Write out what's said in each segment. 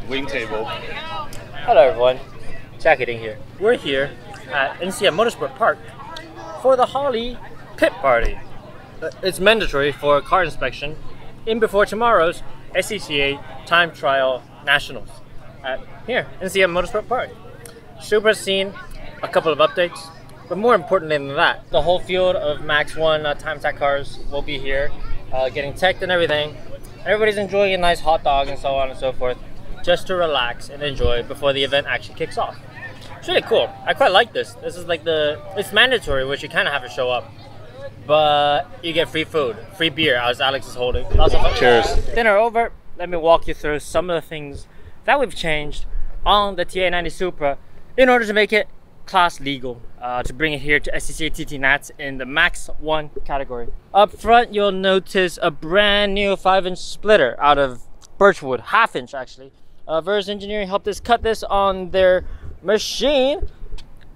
wing table. Hello everyone, Jacketing here. We're here at NCM Motorsport Park for the Harley pit party. It's mandatory for car inspection in before tomorrow's SCCA Time Trial Nationals at here, NCM Motorsport Park. Supra's seen a couple of updates, but more importantly than that, the whole field of Max 1 time attack cars will be here, getting teched and everything. Everybody's enjoying a nice hot dog and so on and so forth, just to relax and enjoy before the event actually kicks off. It's really cool. I quite like this. This is like it's mandatory, which you kind of have to show up. But you get free food, free beer, as Alex is holding. Lots of fun. Cheers. Dinner over. Let me walk you through some of the things that we've changed on the TA90 Supra in order to make it class legal, to bring it here to SCCA TT Nats in the Max 1 category. Up front, you'll notice a brand new 5-inch splitter out of birchwood, half-inch actually. Verse Engineering helped us cut this on their machine,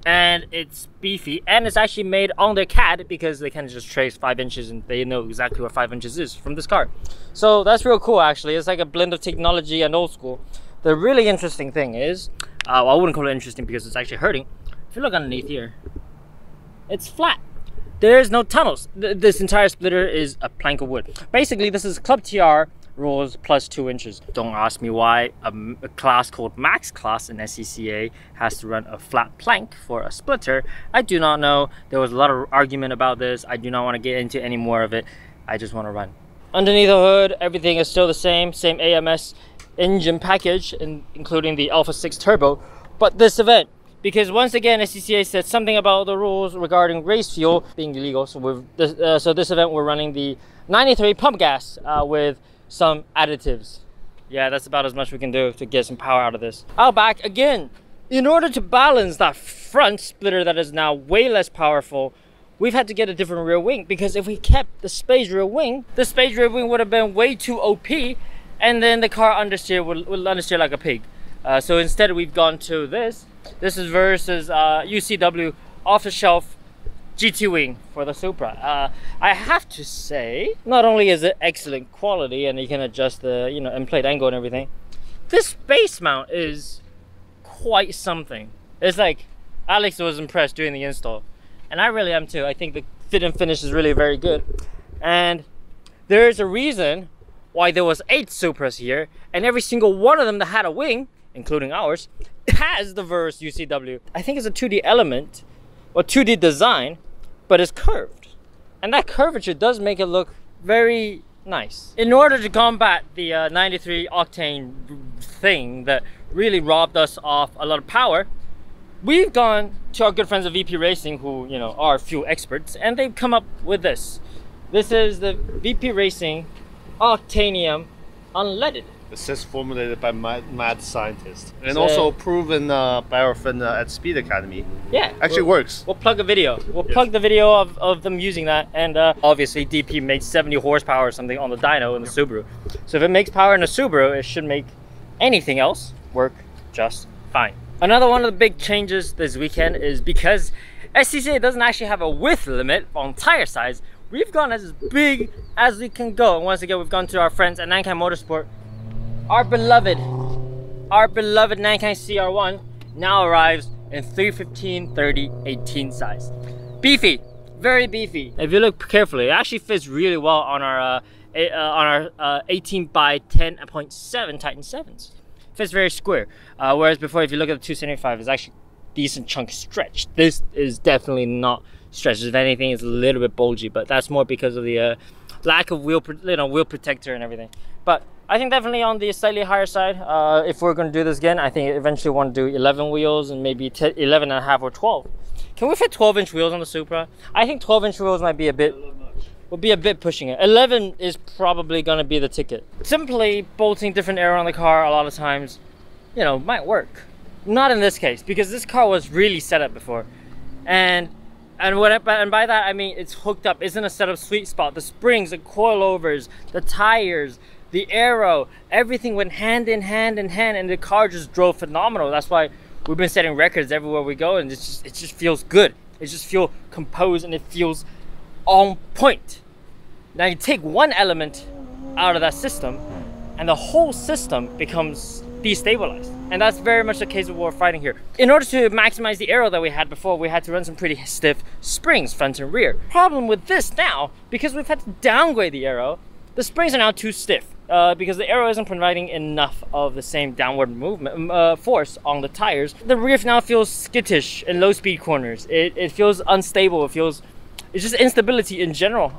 and it's beefy, and it's actually made on their CAD because they kind of just trace 5 inches and they know exactly where 5 inches is from this car. So that's real cool actually. It's like a blend of technology and old school. The really interesting thing is, well, I wouldn't call it interesting because it's actually hurting. If you look underneath here, it's flat. There's no tunnels. This entire splitter is a plank of wood. Basically, this is Club TR rules plus 2 inches. Don't ask me why a class called Max class in SCCA has to run a flat plank for a splitter. I do not know. There was a lot of argument about this. I do not want to get into any more of it. I just want to run. Underneath the hood, everything is still the same AMS engine package, including the Alpha 6 Turbo. But this event, because once again SCCA said something about the rules regarding race fuel being illegal, so this event we're running the 93 pump gas with some additives. Yeah, that's about as much we can do to get some power out of this. Out back again, in order to balance that front splitter that is now way less powerful, we've had to get a different rear wing, because if we kept the spade rear wing, the spade rear wing would have been way too OP, and then the car understeer will understeer like a pig. So instead we've gone to this. This is versus UCW off-the-shelf GT wing for the Supra. I have to say, not only is it excellent quality and you can adjust the end plate angle and everything, this base mount is quite something. It's like Alex was impressed during the install, and I really am too. I think the fit and finish is really very good, and there is a reason why there was 8 Supras here, and every single one of them that had a wing, including ours, has the Verse UCW. I think it's a 2D element or 2D design, but it's curved, and that curvature does make it look very nice. In order to combat the 93 octane thing that really robbed us of a lot of power, we've gone to our good friends at VP Racing, who are fuel experts, and they've come up with this. This is the VP Racing Octanium Unleaded. This is formulated by mad scientists and So, also proven by our friend at Speed Academy. Yeah, actually works. We'll plug a video. We'll plug the video of them using that, and obviously DP makes 70 horsepower or something on the dyno in the Subaru. So if it makes power in a Subaru, it should make anything else work just fine. Another one of the big changes this weekend is because SCCA doesn't actually have a width limit on tire size. We've gone as big as we can go, and once again we've gone to our friends at Nankai Motorsport. Our beloved Nankai CR1 now arrives in 315/30/18 size. Beefy, very beefy. If you look carefully, it actually fits really well on our 18 by 10.7 Titan 7s. Fits very square. Whereas before, if you look at the 275, it's actually decent chunk stretch. This is definitely not stretched. If anything, it's a little bit bulgy, but that's more because of the lack of wheel protector and everything. But I think definitely on the slightly higher side. If we're going to do this again, I think eventually want to do 11 wheels and maybe 11 and a half or 12. Can we fit 12-inch wheels on the Supra? I think 12-inch wheels might be a bit pushing it. 11 is probably going to be the ticket. Simply bolting different aero on the car a lot of times, might work. Not in this case, because this car was really set up before, and by that I mean it's hooked up. It's in a set up sweet spot. The springs, the coilovers, the tires, the aero, everything went hand in hand, and the car just drove phenomenal. That's why we've been setting records everywhere we go, and it just feels good. It just feels composed, and it feels on point. Now you take one element out of that system, and the whole system becomes destabilized. And that's very much the case of what we're fighting here. In order to maximize the aero that we had before, we had to run some pretty stiff springs, front and rear. Problem with this now, because we've had to downgrade the aero, the springs are now too stiff. Because the aero isn't providing enough of the same downward movement force on the tires. The rear now feels skittish in low speed corners. It feels unstable. It's just instability in general.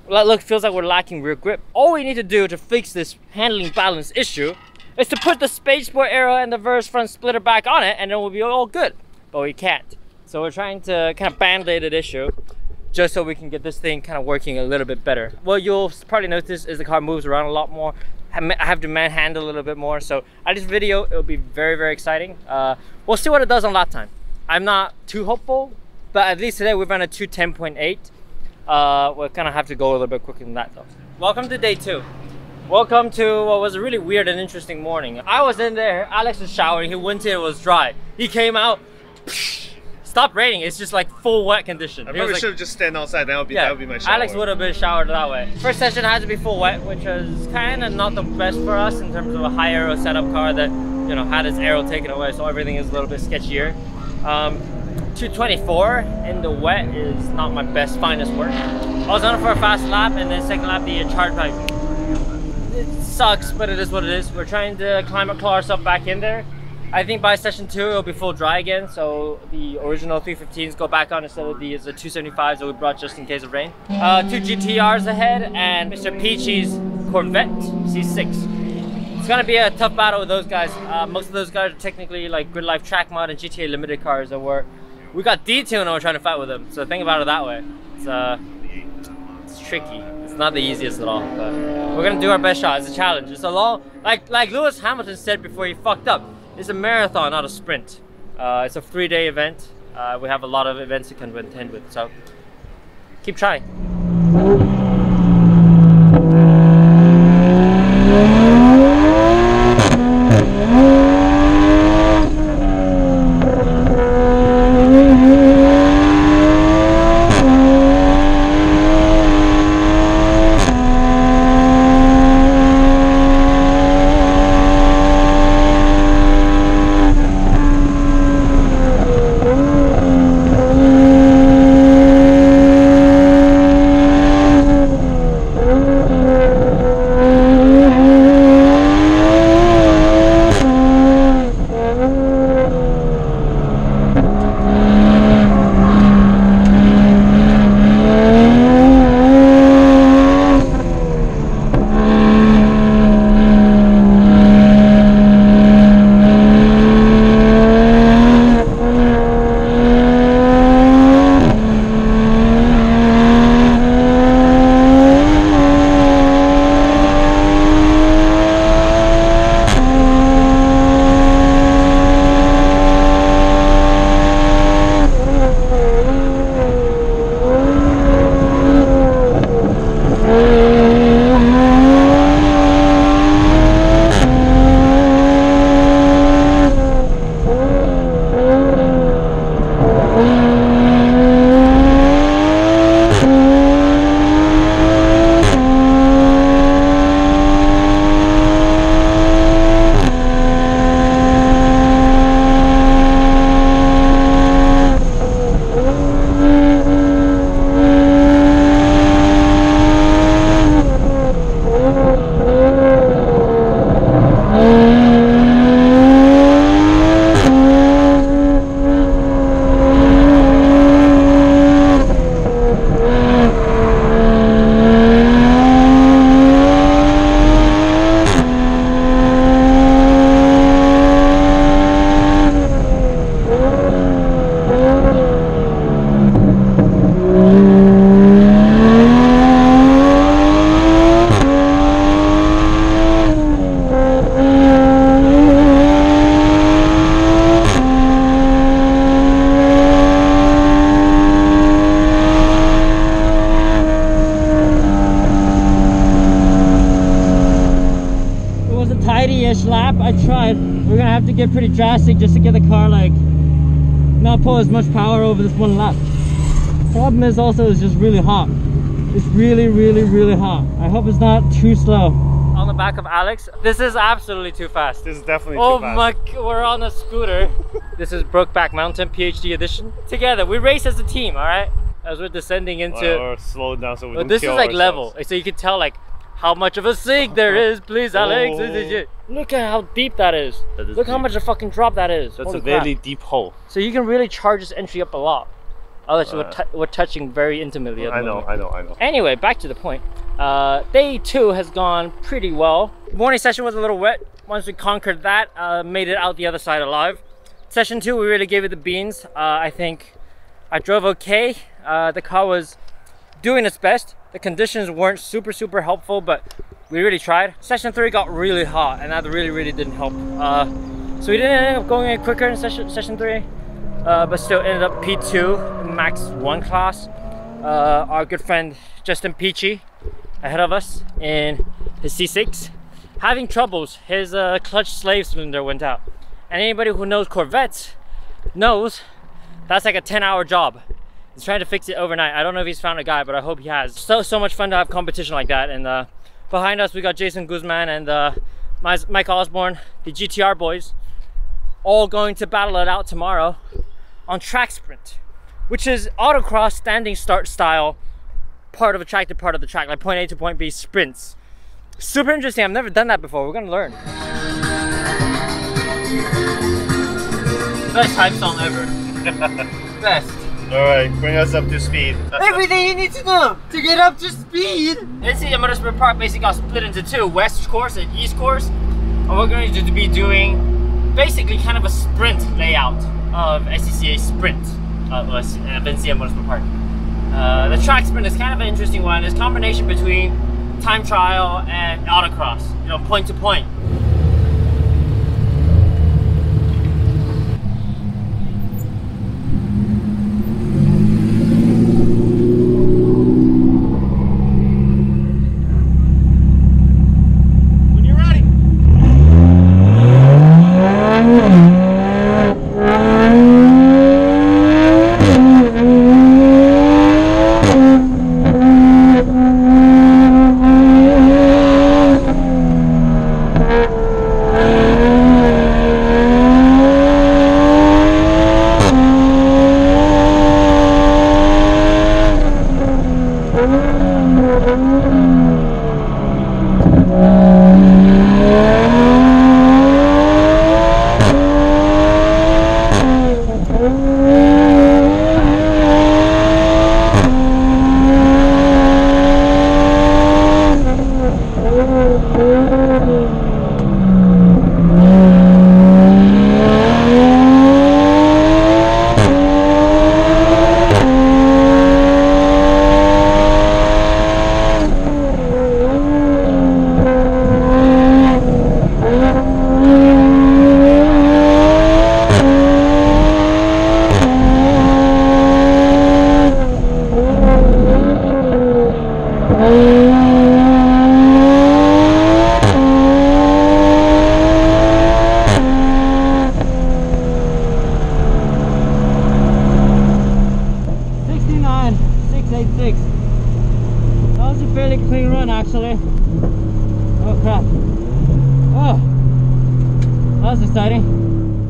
Look, feels like we're lacking rear grip. All we need to do to fix this handling balance issue is to put the Spaceport aero and the reverse front splitter back on it, and then we'll be all good. But we can't. So we're trying to kind of band-aid that issue, just so we can get this thing kind of working a little bit better. What you'll probably notice is the car moves around a lot more. I have to manhandle a little bit more. So at this video, it'll be very, very exciting. We'll see what it does on lap time. I'm not too hopeful, but at least today we've run a 2:10.8. We'll kind of have to go a little bit quicker than that though. Welcome to day 2. Welcome to what was a really weird and interesting morning. I was in there, Alex was showering, he went in, it was dry. He came out, stopped raining, it's just like full wet condition. I probably should have just stand outside, that would be my shower. Alex would have been showered that way. First session had to be full wet, which was kind of not the best for us in terms of a high aero setup car that, you know, had its aero taken away, so everything is a little bit sketchier. 224 in the wet is not my best, finest work. I was on it for a fast lap, and then second lap the charge pipe. It sucks, but it is what it is. We're trying to claw ourselves back in there. I think by session 2 it'll be full dry again, so the original 315s go back on instead of the 275s that we brought just in case of rain. 2 GTRs ahead and Mr. Peachy's Corvette C6. It's gonna be a tough battle with those guys. Most of those guys are technically like Grid Life Track Mod and GTA Limited cars that we got D-Tune and we're trying to fight with them. So think about it that way. It's tricky. It's not the easiest at all, but we're gonna do our best shot. It's a challenge. It's a long, like Lewis Hamilton said before he fucked up. It's a marathon, not a sprint. It's a 3-day event. We have a lot of events to contend with, so keep trying. Lap. I tried. We're gonna have to get pretty drastic just to get the car like not pull as much power over this one lap. Problem is also it's just really hot. It's really hot. I hope it's not too slow. On the the back of Alex. This is absolutely too fast. This is definitely too fast. Oh my, we're on a scooter. This is Brokeback Mountain PhD edition. Together, we race as a team, all right? As we're descending into... Or slow down so we don't this kill is like ourselves. level, so you can tell like how much of a sink there is. Please, Alex. Oh. Look at how deep that is. Look deep. how much a fucking drop that is. That's Holy a very crap. deep hole. So you can really charge this entry up a lot. Alex, we're touching very intimately at the moment. I know. Anyway, back to the point. Day 2 has gone pretty well. Morning session was a little wet. Once we conquered that, made it out the other side alive. Session 2, we really gave it the beans. I think I drove okay. The car was doing its best. The conditions weren't super helpful, but we really tried. Session 3 got really hot, and that really didn't help. So we didn't end up going any quicker in session 3, but still ended up P2 Max 1 class. Our good friend Justin Peachy ahead of us in his C6, having troubles. His clutch slave cylinder went out, and anybody who knows Corvettes knows that's like a 10-hour job. He's trying to fix it overnight. I don't know if he's found a guy, but I hope he has. So much fun to have competition like that. And behind us we got Jason Guzman and Mike Osborne, the GTR boys, all going to battle it out tomorrow on track sprint, which is autocross standing start style, part of a track to part of the track, like point A to point B sprints. Super interesting. I've never done that before. We're gonna learn. Best hype song ever. Best. Alright, bring us up to speed. Everything you need to know to get up to speed. NCM Motorsport Park basically got split into 2, West course and East course. And we're going to be doing basically kind of a sprint layout of SCCA sprint of NCM Motorsport Park. The track sprint is kind of an interesting one. It's a combination between time trial and autocross, you know, point to point.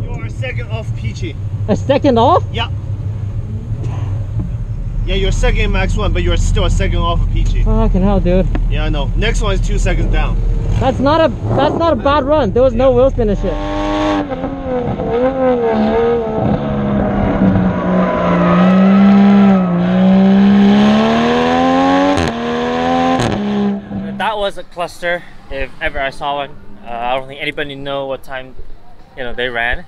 You are second off Peachy. A second off? Yeah. Yeah, you're second in Max 1, but you're still a second off of Peachy. Fucking hell, dude. Yeah, I know. Next one is 2 seconds down. That's not a bad run. There was no wheel spin and shit. That was a cluster, if ever I saw one. I don't think anybody know what time, you know, they ran.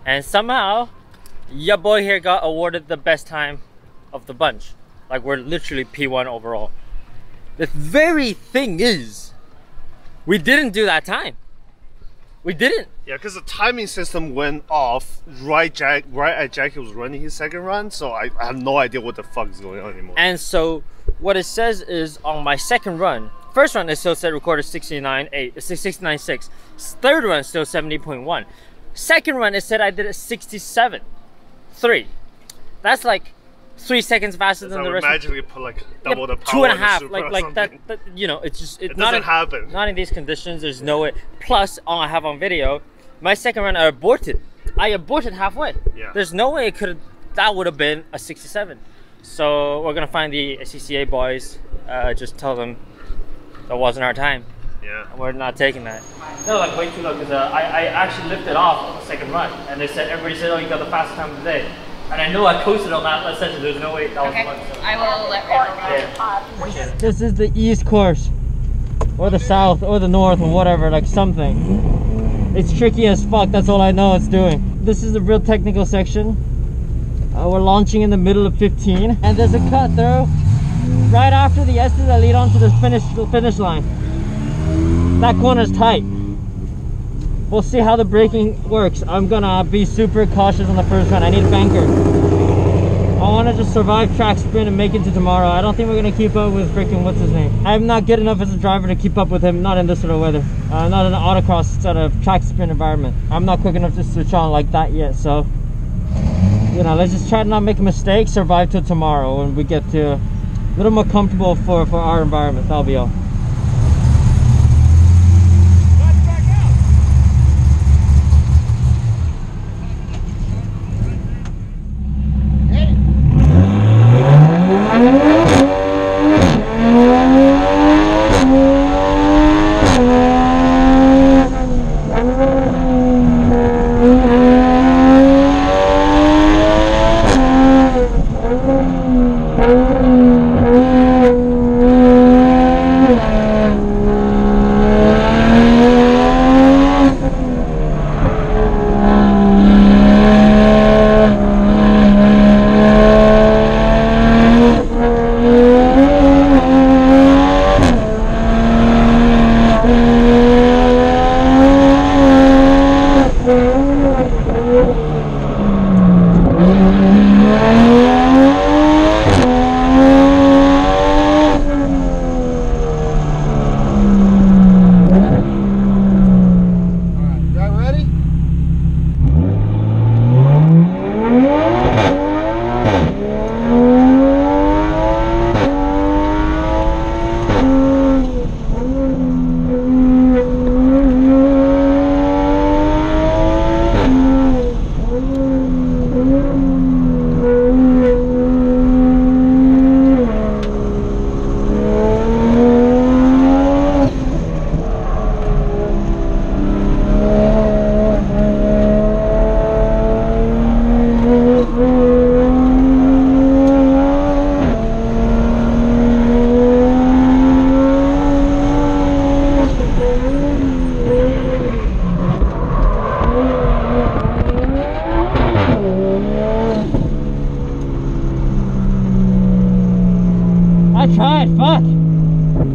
And somehow, your boy here got awarded the best time of the bunch. Like, we're literally P1 overall. The very thing is, we didn't do that time. We didn't. Yeah, because the timing system went off right as Jackie was running his second run, so I have no idea what the fuck is going on anymore. And so, what it says is, on my second run, first run is still set recorded 69.6. Third run is still 70.1. Second run is said I did it 67.3. That's like 3 seconds faster than the rest. Imagine you put like double the power. 2.5, like that. You know, it's just it doesn't happen. Not in these conditions. There's no way. Plus, all I have on video, my second run I aborted. I aborted halfway. Yeah. There's no way it could. That would have been a 67. So we're gonna find the SCCA boys. Just tell them that wasn't our time. Yeah. We're not taking that. No, like way too low because I actually lifted off on the second run, and they said everybody said, "Oh, you got the fastest time of the day." And I know I posted on that session. There's no way that was one. So. I will let Randall know. This is the east course, or the south, or the north, or whatever, like something. It's tricky as fuck. That's all I know it's doing. This is the real technical section. We're launching in the middle of 15, and there's a cut through right after the S's that lead onto the finish line. That corner's tight. We'll see how the braking works. I'm gonna be super cautious on the first run. I need a banker. I want to just survive track sprint and make it to tomorrow. I don't think we're gonna keep up with freaking what's his name. I'm not good enough as a driver to keep up with him. Not in this sort of weather. Not in an autocross sort of track sprint environment. I'm not quick enough to switch on like that yet. So, you know, let's just try to not make a mistake. Survive till tomorrow when we get to a little more comfortable for our environment. That'll be all.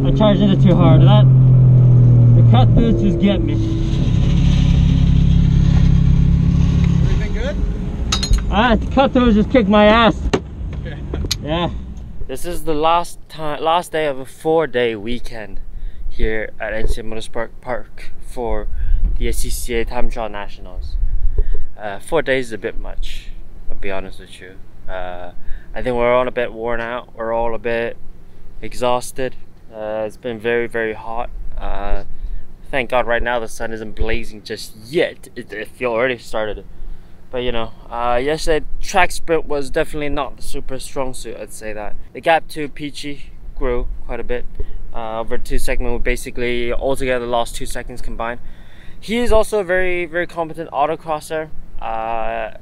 I charged it too hard. The cut throughs just get me. Everything good? The cut throughs just kicked my ass. Yeah. This is the last day of a 4-day weekend here at NCM Motorsport Park for the SCCA Time Trial Nationals. 4 days is a bit much, I'll be honest with you. I think we're all a bit worn out. We're all a bit exhausted. It's been very, very hot. Thank God right now the sun isn't blazing just yet. It already started. But you know, yesterday track sprint was definitely not the super strong suit, I'd say that. The gap to Peachy grew quite a bit. Over 2 segments, we basically altogether lost 2 seconds combined. He is also a very, very competent autocrosser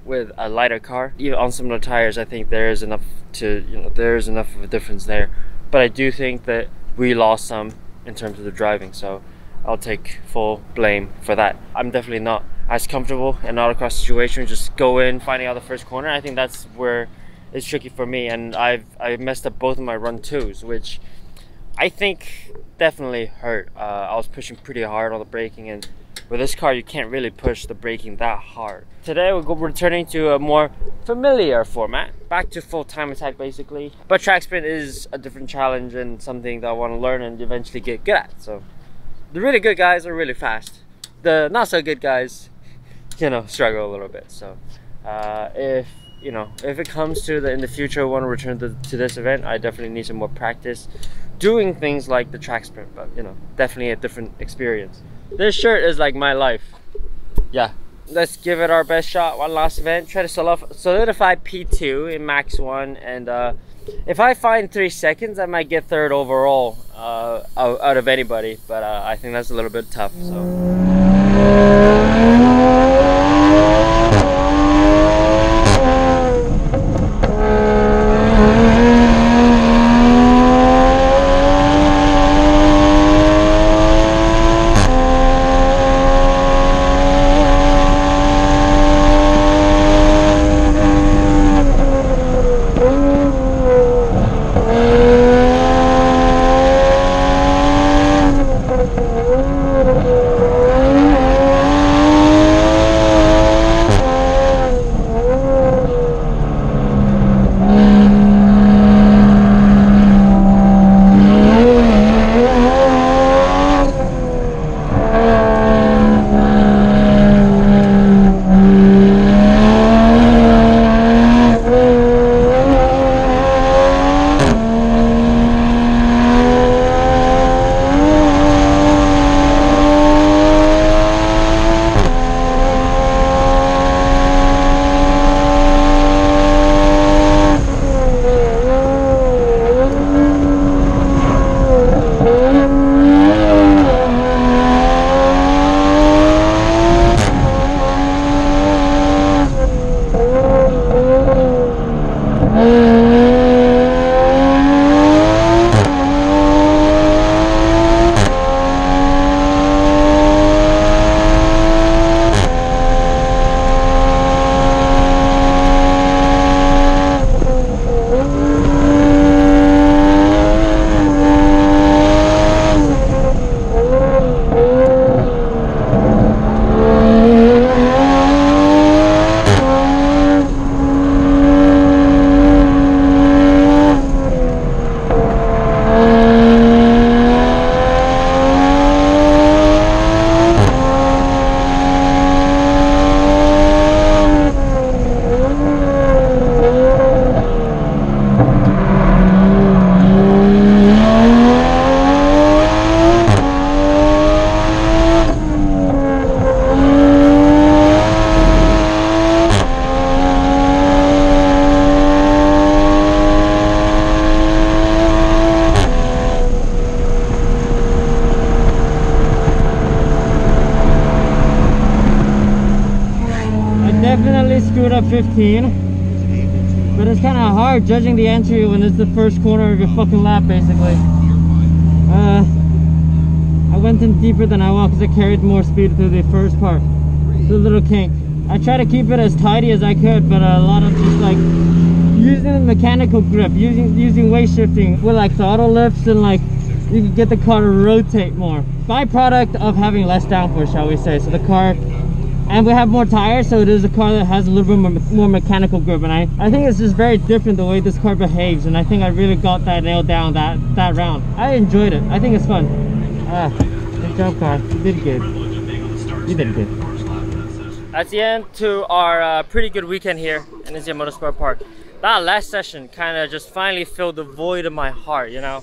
with a lighter car. Even on similar tires, I think there is enough to, there's enough of a difference there. But I do think that we lost some in terms of the driving, so I'll take full blame for that. I'm definitely not as comfortable in an autocross situation, just go in, finding out the first corner. I think that's where it's tricky for me, and I messed up both of my run twos, which I think definitely hurt. I was pushing pretty hard on the braking, and with this car you can't really push the braking that hard. Today we're returning to a more familiar format, back to full time attack basically. But track sprint is a different challenge and something that I want to learn and eventually get good at. So the really good guys are really fast. The not so good guys, struggle a little bit. So if you know, if it comes to in the future I want to return to this event, I definitely need some more practice doing things like the track sprint, but you know, definitely a different experience. This shirt is like my life. Yeah, let's give it our best shot. One last event, try to solidify P2 in max 1, and if I find 3 seconds, I might get 3rd overall out of anybody, but I think that's a little bit tough. So. Screwed up 15, but it's kind of hard judging the entry when it's the first corner of your fucking lap, basically. I went in deeper than I want because I carried more speed through the first part. It's a little kink. I try to keep it as tidy as I could, but a lot of just like using the mechanical grip, using weight shifting with like throttle lifts, and like you can get the car to rotate more. Byproduct of having less downforce, shall we say. So the car, and we have more tires, so it is a car that has a little bit more mechanical grip, and I think it's just very different the way this car behaves, and I think I really got that nailed down that round. I enjoyed it. I think it's fun. Good job, car. You did good. You did good. That's the end to our pretty good weekend here in NCM Motorsport Park. That last session kind of just finally filled the void in my heart, you know.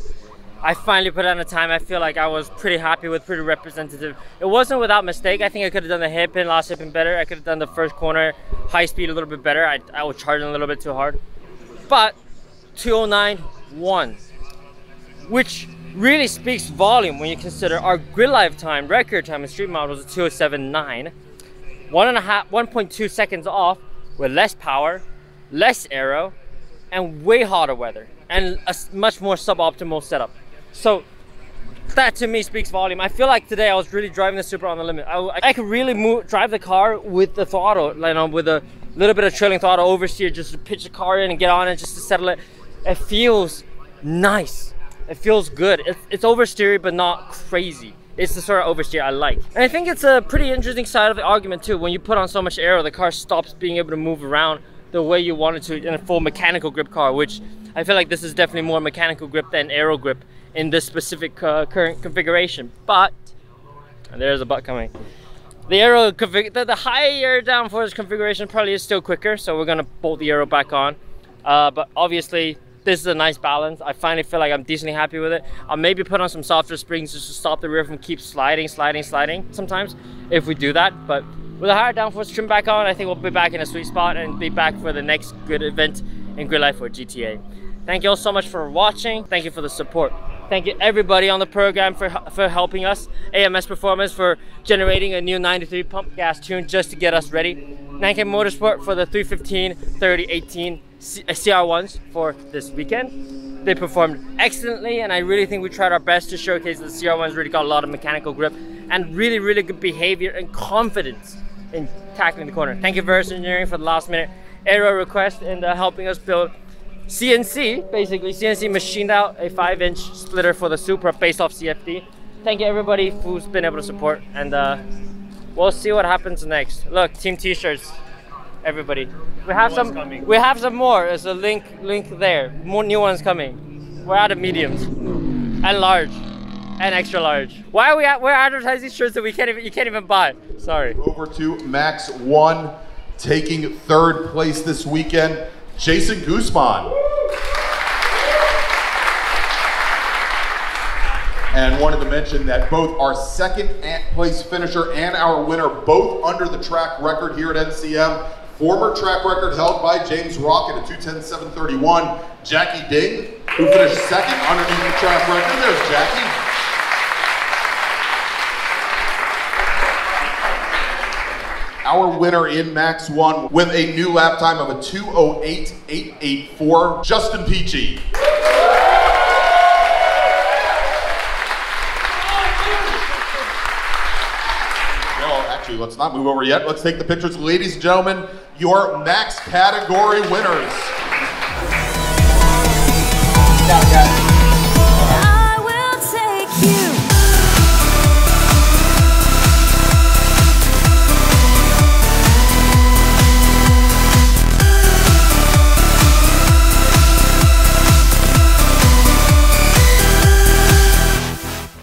I finally put on a time I feel like I was pretty happy with, pretty representative. It wasn't without mistake. I think I could have done the hairpin, last hairpin better. I could have done the first corner, high speed a little bit better. I was charging a little bit too hard. But 209.1, which really speaks volume when you consider our grid life time, record time in street mode was a 207.9. 1.2 seconds off with less power, less aero, and way hotter weather, and a much more suboptimal setup. So that to me speaks volume. I feel like today I was really driving the Supra on the limit. I could really drive the car with the throttle, you know, with a little bit of trailing throttle, oversteer, just to pitch the car in and get on it, just to settle it. It feels nice. It feels good. It's oversteery, but not crazy. It's the sort of oversteer I like. And I think it's a pretty interesting side of the argument too. When you put on so much aero, the car stops being able to move around the way you want it to in a full mechanical grip car, which I feel like this is definitely more mechanical grip than aero grip in this specific current configuration. But, and there's a but coming, The Aero the higher downforce configuration probably is still quicker, so we're gonna bolt the Aero back on. But obviously, this is a nice balance. I finally feel like I'm decently happy with it. I'll maybe put on some softer springs just to stop the rear from keep sliding sometimes if we do that. But with a higher downforce trim back on, I think we'll be back in a sweet spot and be back for the next good event in grid life for GTA. Thank you all so much for watching. Thank you for the support. Thank you everybody on the program for helping us. AMS Performance for generating a new 93 pump gas tune just to get us ready. 9K Motorsport for the 315, 30, 18 CR1s for this weekend. They performed excellently, and I really think we tried our best to showcase that the CR1s really got a lot of mechanical grip and really good behavior and confidence in tackling the corner. Thank you Verus Engineering for the last minute Aero request and helping us build CNC, basically. CNC machined out a 5-inch splitter for the Supra based off CFD. Thank you everybody who's been able to support, and we'll see what happens next. Look, team t-shirts, everybody. We have some more. There's a link there. More new ones coming. We're out of mediums and large and extra large. Why are we're advertising shirts that you can't even buy? Sorry. Over to Max 1, taking 3rd place this weekend, Jason Guzman. And wanted to mention that both our 2nd place finisher and our winner, both under the track record here at NCM. Former track record held by James Rock at a 2:10.731. Jackie Ding, who finished 2nd underneath the track record. There's Jackie. Our winner in Max 1 with a new lap time of a 2:08.884, Justin Peachy. Well, actually, let's not move over yet. Let's take the pictures. Ladies and gentlemen, your Max category winners.